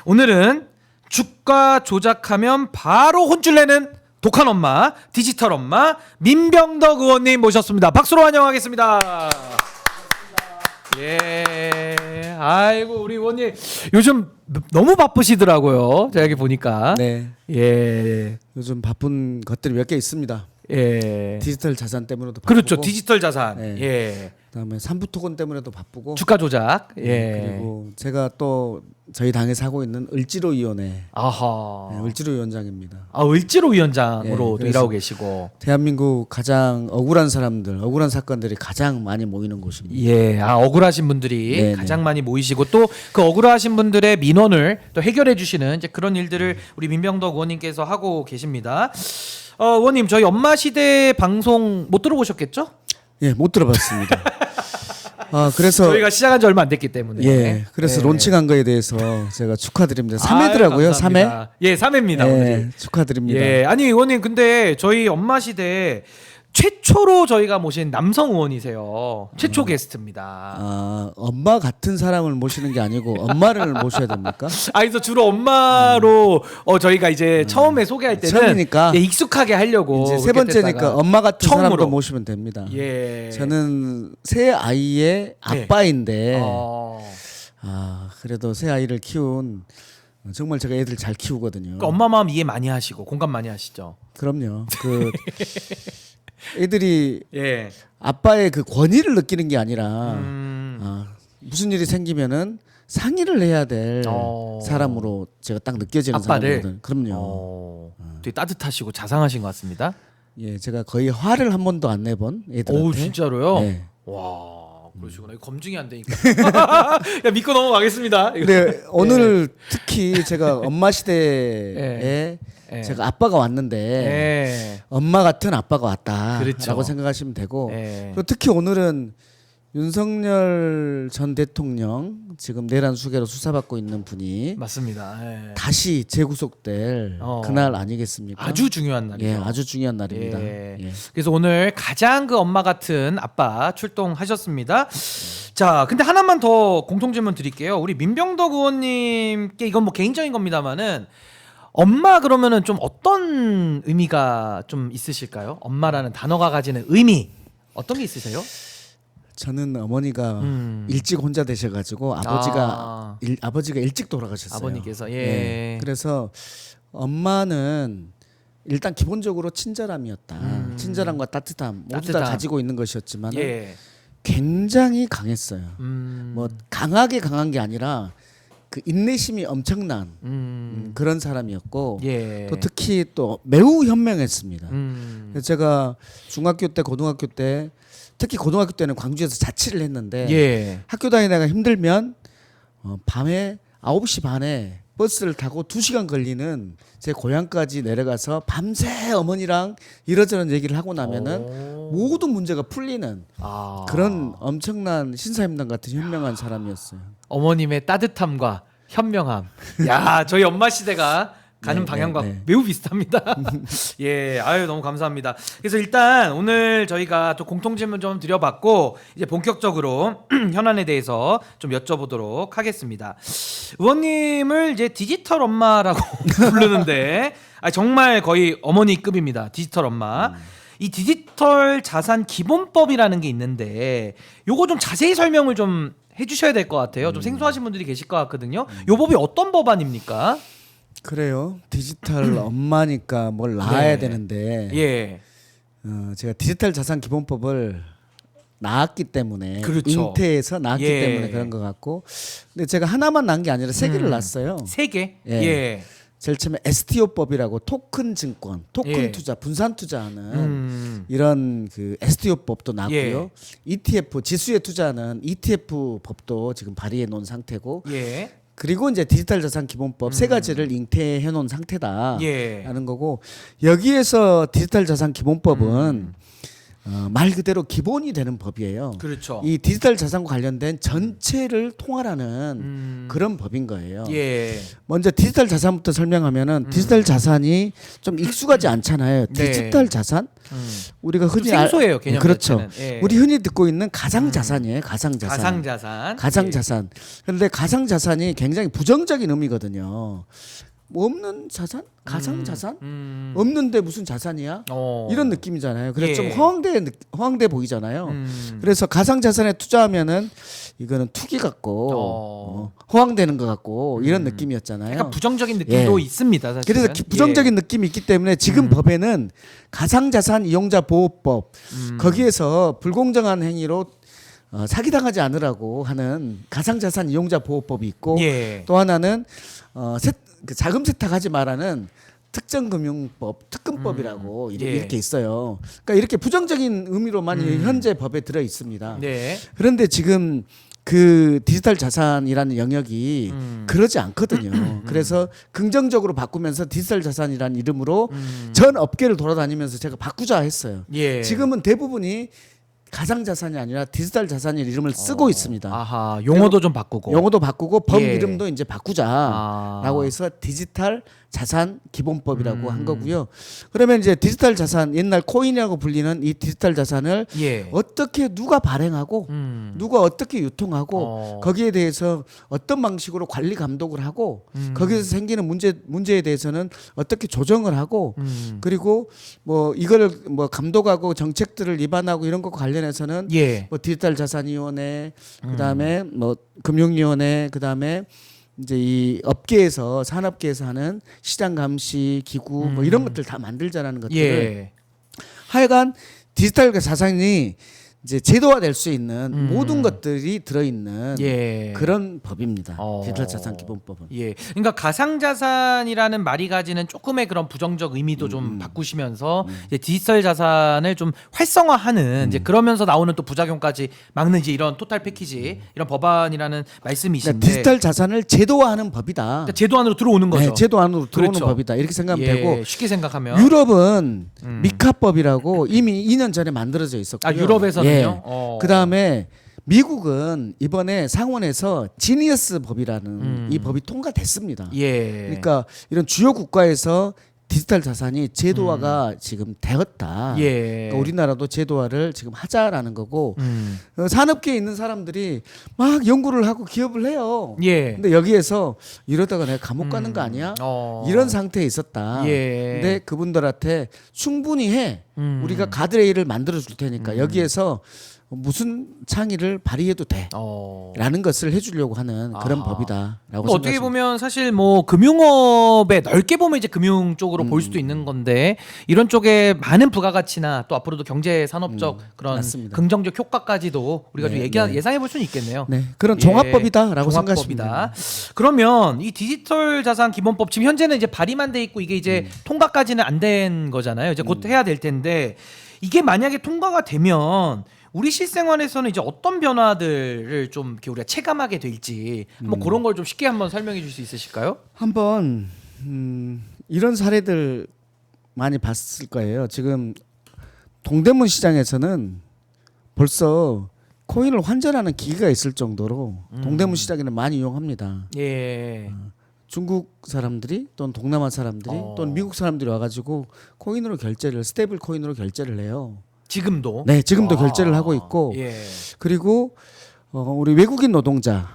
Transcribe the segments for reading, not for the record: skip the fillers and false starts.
오늘은 주가 조작하면 바로 혼쭐 내는 독한 엄마, 디지털 엄마 민병덕 의원님 모셨습니다. 박수로 환영하겠습니다. 예, 아이고 우리 의원님 요즘 너무 바쁘시더라고요. 제가 여기 보니까. 네. 예, 요즘 바쁜 것들이 몇 개 있습니다. 예. 디지털 자산 때문에도 바쁘고. 그렇죠. 디지털 자산. 네. 예. 그다음에 삼부토건 때문에도 바쁘고. 주가 조작. 예. 그리고 제가 또 저희 당에서 하고 있는 을지로위원회 아하. 을지로위원장입니다. 아, 을지로 위원장으로 예, 또 그래서 일하고 계시고. 대한민국 가장 억울한 사람들, 억울한 사건들이 가장 많이 모이는 곳입니다. 예, 아 억울하신 분들이 네네. 가장 많이 모이시고 또 그 억울하신 분들의 민원을 또 해결해 주시는 이제 그런 일들을 우리 민병덕 의원님께서 하고 계십니다. 의원님 저희 엄마 시대 방송 못 들어보셨겠죠? 예, 못 들어봤습니다. 그래서 저희가 시작한 지 얼마 안 됐기 때문에. 예, 그래서 예. 론칭한 거에 대해서 제가 축하드립니다. 아유, 3회더라고요. 3회. 감사합니다. 예, 3회입니다. 예, 오늘이. 축하드립니다. 예, 아니 의원님 근데 저희 엄마 시대 최초로 저희가 모신 남성 의원이세요. 최초 게스트입니다. 엄마 같은 사람을 모시는 게 아니고 엄마를 모셔야 됩니까? 그래서 주로 엄마로 저희가 이제 처음에 소개할 때는 처음이니까 예, 익숙하게 하려고 이제 세 그렇게 번째니까 됐다가 엄마 같은 처음으로. 사람도 모시면 됩니다. 예. 저는 새 아이의 아빠인데 어. 그래도 새 아이를 키운 정말 제가 애들 잘 키우거든요. 그러니까 엄마 마음 이해 많이 하시고 공감 많이 하시죠. 그럼요. 그 애들이 예. 아빠의 그 권위를 느끼는 게 아니라 음. 무슨 일이 생기면은 상의를 해야 될 어. 사람으로 제가 딱 느껴지는 아빠를? 사람이거든요. 그럼요. 되게 따뜻하시고 자상하신 것 같습니다. 예, 제가 거의 화를 한 번도 안 내본 애들한테. 오 진짜로요? 네. 와 그러시구나. 이거 검증이 안 되니까. 야 믿고 넘어가겠습니다. 근데 오늘 특히 제가 엄마 시대에 예. 제가 아빠가 왔는데 예. 엄마 같은 아빠가 왔다라고 그렇죠. 생각하시면 되고 예. 그리고 특히 오늘은 윤석열 전 대통령 지금 내란 수개로 수사받고 있는 분이 맞습니다. 예. 다시 재구속될 그날 아니겠습니까? 아주 중요한 날이죠. 예, 아주 중요한 날입니다. 예. 예. 그래서 오늘 가장 그 엄마 같은 아빠 출동하셨습니다. 자, 근데 하나만 더 공통 질문 드릴게요. 우리 민병덕 의원님께 이건 뭐 개인적인 겁니다만은 엄마 그러면은 좀 어떤 의미가 좀 있으실까요? 엄마라는 단어가 가지는 의미 어떤 게 있으세요? 저는 어머니가 일찍 혼자 되셔가지고 아버지가 아버지가 일찍 돌아가셨어요. 아버님께서 예. 예. 그래서 엄마는 일단 기본적으로 친절함이었다. 친절함과 따뜻함 모두 다 따뜻함. 가지고 있는 것이었지만 예. 굉장히 강했어요. 음. 뭐 강하게 강한 게 아니라 그 인내심이 엄청난 그런 사람이었고 예. 또 특히 또 매우 현명했습니다. 그래서 제가 중학교 때 고등학교 때 특히 고등학교 때는 광주에서 자취를 했는데 예. 학교 다니다가 힘들면 밤에 9시 반에 버스를 타고 2시간 걸리는 제 고향까지 내려가서 밤새 어머니랑 이러저런 얘기를 하고 나면은 모든 문제가 풀리는 그런 엄청난 신사임당 같은 현명한 사람이었어요. 어머님의 따뜻함과 현명함. 야, 저희 엄마 시대가 가는 네, 방향과 네, 네. 매우 비슷합니다. 예, 아유 너무 감사합니다. 그래서 일단 오늘 저희가 또 공통 질문 좀 드려봤고 이제 본격적으로 현안에 대해서 좀 여쭤보도록 하겠습니다. 의원님을 이제 디지털 엄마라고 부르는데 정말 거의 어머니급입니다. 디지털 엄마. 이 디지털 자산 기본법이라는 게 있는데 요거 좀 자세히 설명을 좀 해주셔야 될 것 같아요. 좀 생소하신 분들이 계실 것 같거든요. 요 법이 어떤 법안입니까? 그래요. 디지털 엄마니까 뭘 낳아야 네. 되는데 예. 제가 디지털 자산 기본법을 낳았기 때문에 그렇죠. 잉태해서 낳았기 예. 때문에 그런 것 같고 근데 제가 하나만 낳은 게 아니라 세 개를 낳았어요. 세 개? 예. 예. 제일 처음에 STO법이라고 토큰 증권, 토큰 예. 투자, 분산 투자하는 이런 그 STO법도 낳고요. 예. ETF 지수에 투자하는 ETF 법도 지금 발의해 놓은 상태고 예. 그리고 이제 디지털 자산 기본법 세 가지를 잉태해 놓은 상태다라는 예. 거고 여기에서 디지털 자산 기본법은 말 그대로 기본이 되는 법이에요. 그렇죠. 이 디지털 자산과 관련된 전체를 통할하는 그런 법인 거예요. 예. 먼저 디지털 자산부터 설명하면은 디지털 자산이 좀 익숙하지 않잖아요. 네. 디지털 자산? 우리가 흔히 좀 생소해요, 개념 그렇죠. 자체는. 예. 우리 흔히 듣고 있는 가상 자산이에요. 가상 자산. 가상자산. 가상 예. 자산. 그런데 가상 자산이 굉장히 부정적인 의미거든요. 뭐 없는 자산? 가상 자산? 없는데 무슨 자산이야? 이런 느낌이잖아요. 그래서 예. 좀 허황돼 보이잖아요. 그래서 가상 자산에 투자하면은 이거는 투기 같고 허황되는 것 같고 이런 느낌이었잖아요. 약간 부정적인 느낌도 예. 있습니다. 사실은. 그래서 부정적인 느낌이 있기 때문에 지금 법에는 가상자산 이용자 보호법 거기에서 불공정한 행위로 사기당하지 않으라고 하는 가상자산 이용자 보호법이 있고 예. 또 하나는 그 자금 세탁하지 말라는 특정금융법 특금법이라고 예. 이렇게 있어요. 그러니까 이렇게 부정적인 의미로만 현재 법에 들어 있습니다. 네. 그런데 지금 그 디지털 자산이라는 영역이 그러지 않거든요. 그래서 긍정적으로 바꾸면서 디지털 자산이라는 이름으로 전 업계를 돌아다니면서 제가 바꾸자 했어요. 예. 지금은 대부분이 가상 자산이 아니라 디지털 자산의 이름을 쓰고 있습니다. 아하, 용어도 좀 바꾸고. 용어도 바꾸고 법 예. 이름도 이제 바꾸자라고 해서 디지털 자산 기본법이라고 한 거고요. 그러면 이제 디지털 자산 옛날 코인이라고 불리는 이 디지털 자산을 예. 어떻게 누가 발행하고 누가 어떻게 유통하고 거기에 대해서 어떤 방식으로 관리 감독을 하고 거기에서 생기는 문제에 대해서는 어떻게 조정을 하고 그리고 뭐 이거를 뭐 감독하고 정책들을 위반하고 이런 것과 관련해서는 예. 뭐 디지털 자산위원회 그다음에 뭐 금융위원회 그다음에 이제 이 업계에서 산업계에서 하는 시장 감시 기구 뭐 이런 것들 다 만들자라는 것들을 예. 하여간 디지털 자산이 이제 제도화될 수 있는 모든 것들이 들어있는 예. 그런 법입니다. 디지털 자산 기본법은. 예. 그러니까 가상자산이라는 말이 가지는 조금의 그런 부정적 의미도 좀 바꾸시면서 이제 디지털 자산을 좀 활성화하는 이제 그러면서 나오는 또 부작용까지 막는 이제 이런 토탈 패키지 이런 법안이라는 말씀이신데 그러니까 디지털 자산을 제도화하는 법이다. 그러니까 제도 안으로 들어오는 거죠. 네, 제도 안으로 들어오는 그렇죠. 법이다. 이렇게 생각하면 예, 되고 쉽게 생각하면 유럽은 미카법이라고 이미 2년 전에 만들어져 있었고요. 아, 유럽에서는요? 그 다음에 미국은 이번에 상원에서 지니어스 법이라는 이 법이 통과됐습니다. 예. 그러니까 이런 주요 국가에서 디지털 자산이 제도화가 지금 되었다. 예. 그러니까 우리나라도 제도화를 지금 하자라는 거고 산업계에 있는 사람들이 막 연구를 하고 기업을 해요. 예. 근데 여기에서 이러다가 내가 감옥 가는 거 아니야? 이런 상태에 있었다. 예. 근데 그분들한테 충분히 해. 우리가 가드레일을 만들어 줄 테니까 여기에서 무슨 창의를 발휘해도 돼. 라는 것을 해주려고 하는 그런 법이다라고 그러니까 어떻게 생각합니다. 보면 사실 뭐 금융업에 넓게 보면 이제 금융 쪽으로 볼 수도 있는 건데 이런 쪽에 많은 부가가치나 또 앞으로도 경제 산업적 그런 맞습니다. 긍정적 효과까지도 우리가 네, 좀 예상해 볼 수는 있겠네요. 네, 그런 예, 종합법이다라고 종합법이다. 생각하십니다. 그러면 이 디지털 자산 기본법 지금 현재는 이제 발의만 돼 있고 이게 이제 통과까지는 안 된 거잖아요. 이제 곧 해야 될 텐데 이게 만약에 통과가 되면 우리 실생활에서는 이제 어떤 변화들을 좀 이렇게 우리가 체감하게 될지 뭐 그런 걸 좀 쉽게 한번 설명해 줄 수 있으실까요? 한번 이런 사례들 많이 봤을 거예요. 지금 동대문 시장에서는 벌써 코인을 환전하는 기계가 있을 정도로 동대문 시장에는 많이 이용합니다. 예. 중국 사람들이 또는 동남아 사람들이 또는 미국 사람들이 와가지고 코인으로 결제를 스테이블 코인으로 결제를 해요. 지금도? 네, 지금도 결제를 하고 있고 예. 그리고 우리 외국인 노동자가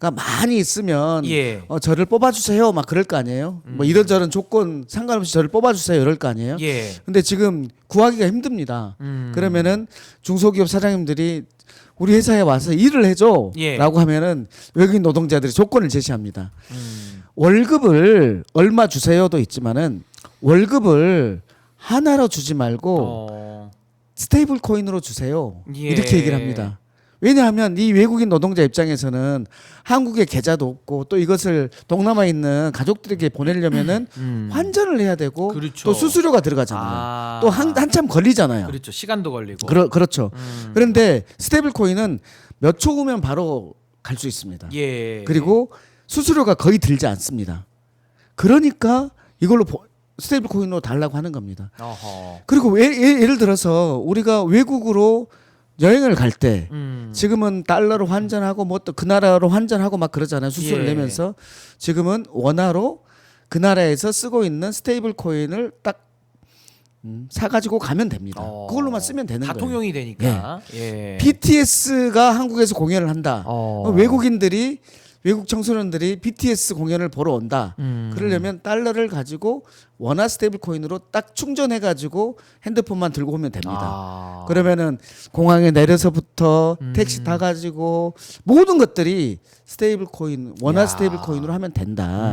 많이 있으면 예. 저를 뽑아주세요 막 그럴 거 아니에요. 뭐 이런저런 조건 상관없이 저를 뽑아주세요 이럴 거 아니에요. 예. 근데 지금 구하기가 힘듭니다. 그러면은 중소기업 사장님들이 우리 회사에 와서 일을 해줘라고 예. 하면은 외국인 노동자들이 조건을 제시합니다. 월급을 얼마 주세요도 있지만은 월급을 하나로 주지 말고 스테이블 코인으로 주세요. 예. 이렇게 얘기를 합니다. 왜냐하면 이 외국인 노동자 입장에서는 한국에 계좌도 없고 또 이것을 동남아에 있는 가족들에게 보내려면은 환전을 해야 되고 그렇죠. 또 수수료가 들어가잖아요. 또 한참 걸리잖아요. 그렇죠. 시간도 걸리고. 그렇죠. 그런데 스테이블 코인은 몇 초 후면 바로 갈 수 있습니다. 예. 그리고 수수료가 거의 들지 않습니다. 그러니까 이걸로 스테이블 코인으로 달라고 하는 겁니다. 어허. 그리고 예를 들어서 우리가 외국으로 여행을 갈 때 지금은 달러로 환전하고 뭐 또 그 나라로 환전하고 막 그러잖아요. 수수료를 예. 내면서 지금은 원화로 그 나라에서 쓰고 있는 스테이블 코인을 딱 사가지고 가면 됩니다. 그걸로만 쓰면 되는 다 거예요. 통용이 되니까. 예. BTS가 한국에서 공연을 한다. 외국인들이 외국 청소년들이 BTS 공연을 보러 온다. 그러려면 달러를 가지고 원화 스테이블 코인으로 딱 충전해 가지고 핸드폰만 들고 오면 됩니다. 그러면은 공항에 내려서부터 택시 타 가지고 모든 것들이 스테이블 코인, 원화 야. 스테이블 코인으로 하면 된다.